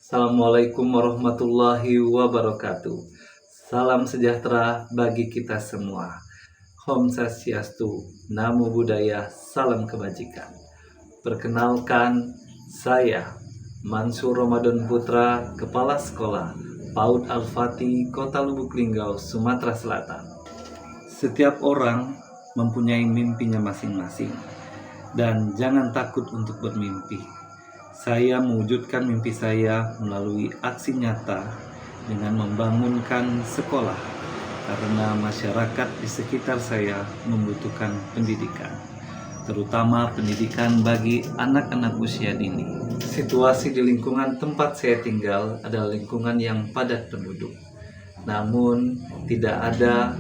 Assalamualaikum warahmatullahi wabarakatuh. Salam sejahtera bagi kita semua. Om Swastiastu, Namo Buddhaya, salam kebajikan. Perkenalkan, saya Mansur Ramadan Putra, Kepala Sekolah PAUD Al-Fatih, Kota Lubuk Linggau, Sumatera Selatan. Setiap orang mempunyai mimpinya masing-masing, dan jangan takut untuk bermimpi. Saya mewujudkan mimpi saya melalui aksi nyata dengan membangunkan sekolah, karena masyarakat di sekitar saya membutuhkan pendidikan, terutama pendidikan bagi anak-anak usia dini. Situasi di lingkungan tempat saya tinggal adalah lingkungan yang padat penduduk, namun tidak ada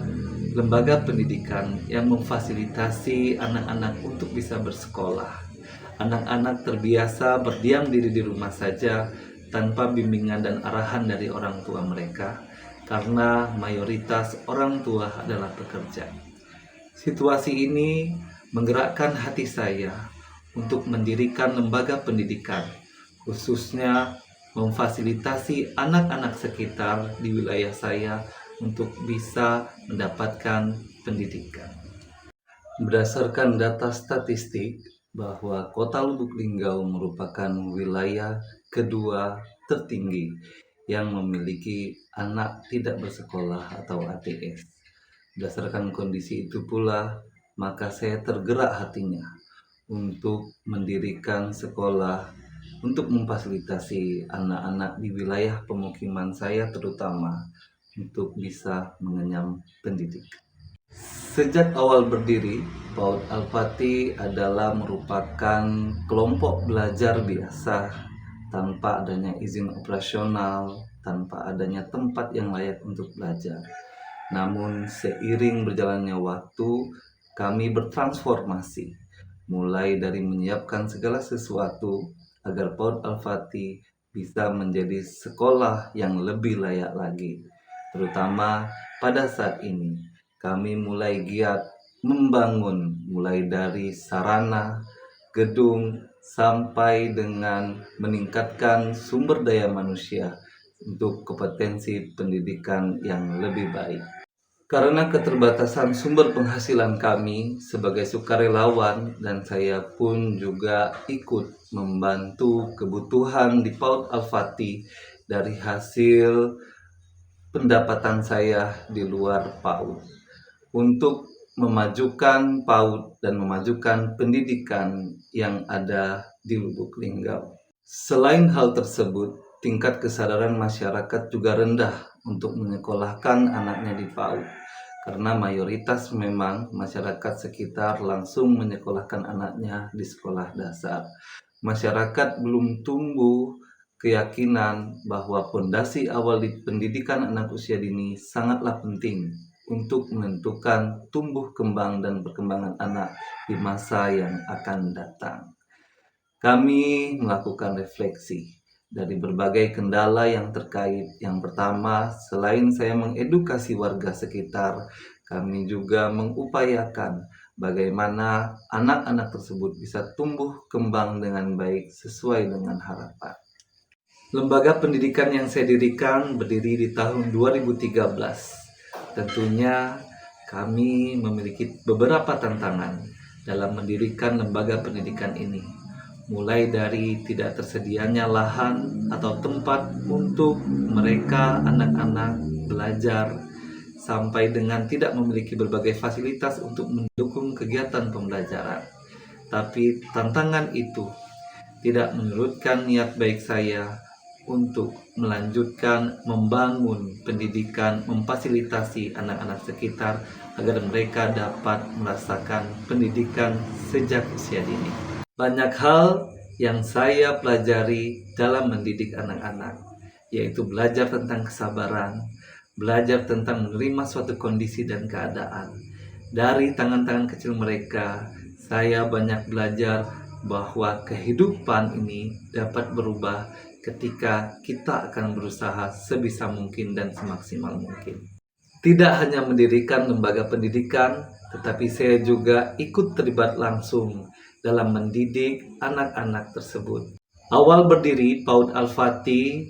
lembaga pendidikan yang memfasilitasi anak-anak untuk bisa bersekolah. Anak-anak terbiasa berdiam diri di rumah saja tanpa bimbingan dan arahan dari orang tua mereka, karena mayoritas orang tua adalah pekerja. Situasi ini menggerakkan hati saya untuk mendirikan lembaga pendidikan, khususnya memfasilitasi anak-anak sekitar di wilayah saya untuk bisa mendapatkan pendidikan. Berdasarkan data statistik, bahwa Kota Lubuk Linggau merupakan wilayah kedua tertinggi yang memiliki anak tidak bersekolah atau ATS. Berdasarkan kondisi itu pula, maka saya tergerak hatinya untuk mendirikan sekolah untuk memfasilitasi anak-anak di wilayah pemukiman saya, terutama untuk bisa mengenyam pendidikan. Sejak awal berdiri, PAUD Al-Fatih adalah merupakan kelompok belajar biasa tanpa adanya izin operasional, tanpa adanya tempat yang layak untuk belajar. Namun seiring berjalannya waktu, kami bertransformasi, mulai dari menyiapkan segala sesuatu agar PAUD Al-Fatih bisa menjadi sekolah yang lebih layak lagi, terutama pada saat ini. Kami mulai giat membangun mulai dari sarana, gedung, sampai dengan meningkatkan sumber daya manusia untuk kompetensi pendidikan yang lebih baik. Karena keterbatasan sumber penghasilan kami sebagai sukarelawan, dan saya pun juga ikut membantu kebutuhan di PAUD Al-Fatih dari hasil pendapatan saya di luar PAUD, untuk memajukan PAUD dan memajukan pendidikan yang ada di Lubuk Linggau. Selain hal tersebut, tingkat kesadaran masyarakat juga rendah untuk menyekolahkan anaknya di PAUD, karena mayoritas memang masyarakat sekitar langsung menyekolahkan anaknya di sekolah dasar. Masyarakat belum tumbuh keyakinan bahwa fondasi awal di pendidikan anak usia dini sangatlah penting untuk menentukan tumbuh kembang dan perkembangan anak di masa yang akan datang. Kami melakukan refleksi dari berbagai kendala yang terkait. Yang pertama, selain saya mengedukasi warga sekitar, kami juga mengupayakan bagaimana anak-anak tersebut bisa tumbuh kembang dengan baik sesuai dengan harapan. Lembaga pendidikan yang saya dirikan berdiri di tahun 2013. Tentunya kami memiliki beberapa tantangan dalam mendirikan lembaga pendidikan ini. Mulai dari tidak tersedianya lahan atau tempat untuk mereka anak-anak belajar, sampai dengan tidak memiliki berbagai fasilitas untuk mendukung kegiatan pembelajaran. Tapi tantangan itu tidak menyurutkan niat baik saya untuk melanjutkan membangun pendidikan, memfasilitasi anak-anak sekitar agar mereka dapat merasakan pendidikan sejak usia dini. Banyak hal yang saya pelajari dalam mendidik anak-anak, yaitu belajar tentang kesabaran, belajar tentang menerima suatu kondisi dan keadaan. Dari tangan-tangan kecil mereka, saya banyak belajar bahwa kehidupan ini dapat berubah ketika kita akan berusaha sebisa mungkin dan semaksimal mungkin. Tidak hanya mendirikan lembaga pendidikan, tetapi saya juga ikut terlibat langsung dalam mendidik anak-anak tersebut. Awal berdiri PAUD Al-Fatih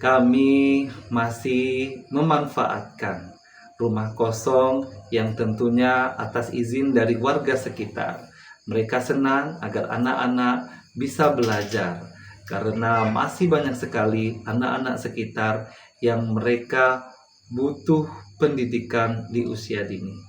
kami masih memanfaatkan rumah kosong yang tentunya atas izin dari warga sekitar. Mereka senang agar anak-anak bisa belajar karena masih banyak sekali anak-anak sekitar yang mereka butuh pendidikan di usia dini.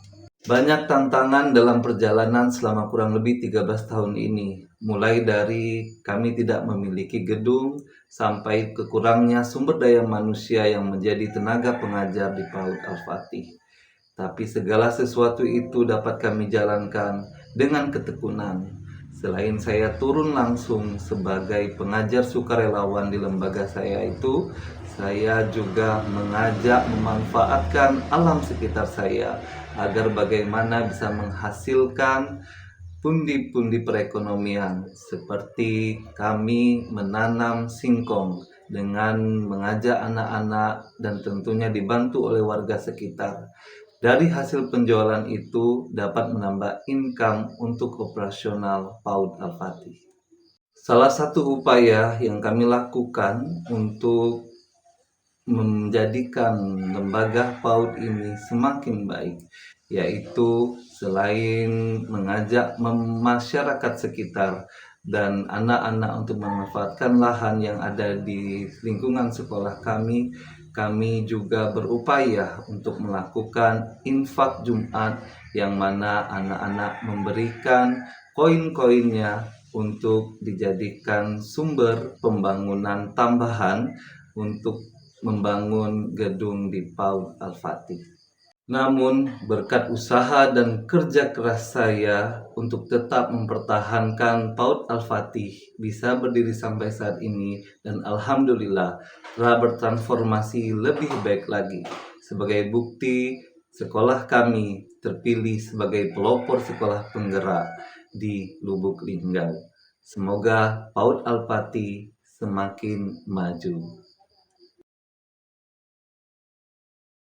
Banyak tantangan dalam perjalanan selama kurang lebih 13 tahun ini. Mulai dari kami tidak memiliki gedung, sampai kekurangnya sumber daya manusia yang menjadi tenaga pengajar di PAUD Al-Fatih. Tapi segala sesuatu itu dapat kami jalankan dengan ketekunan. Selain saya turun langsung sebagai pengajar sukarelawan di lembaga saya itu, saya juga mengajak memanfaatkan alam sekitar saya agar bagaimana bisa menghasilkan pundi-pundi perekonomian, seperti kami menanam singkong dengan mengajak anak-anak dan tentunya dibantu oleh warga sekitar. Dari hasil penjualan itu dapat menambah income untuk operasional PAUD Al-Fatih. Salah satu upaya yang kami lakukan untuk menjadikan lembaga PAUD ini semakin baik, yaitu selain mengajak masyarakat sekitar dan anak-anak untuk memanfaatkan lahan yang ada di lingkungan sekolah kami juga berupaya untuk melakukan infak Jumat, yang mana anak-anak memberikan koin-koinnya untuk dijadikan sumber pembangunan tambahan untuk membangun gedung di PAUD Al-Fatih. Namun berkat usaha dan kerja keras saya untuk tetap mempertahankan PAUD Al-Fatih bisa berdiri sampai saat ini, dan alhamdulillah telah bertransformasi lebih baik lagi. Sebagai bukti, sekolah kami terpilih sebagai pelopor sekolah penggerak di Lubuk Linggau. Semoga PAUD Al-Fatih semakin maju.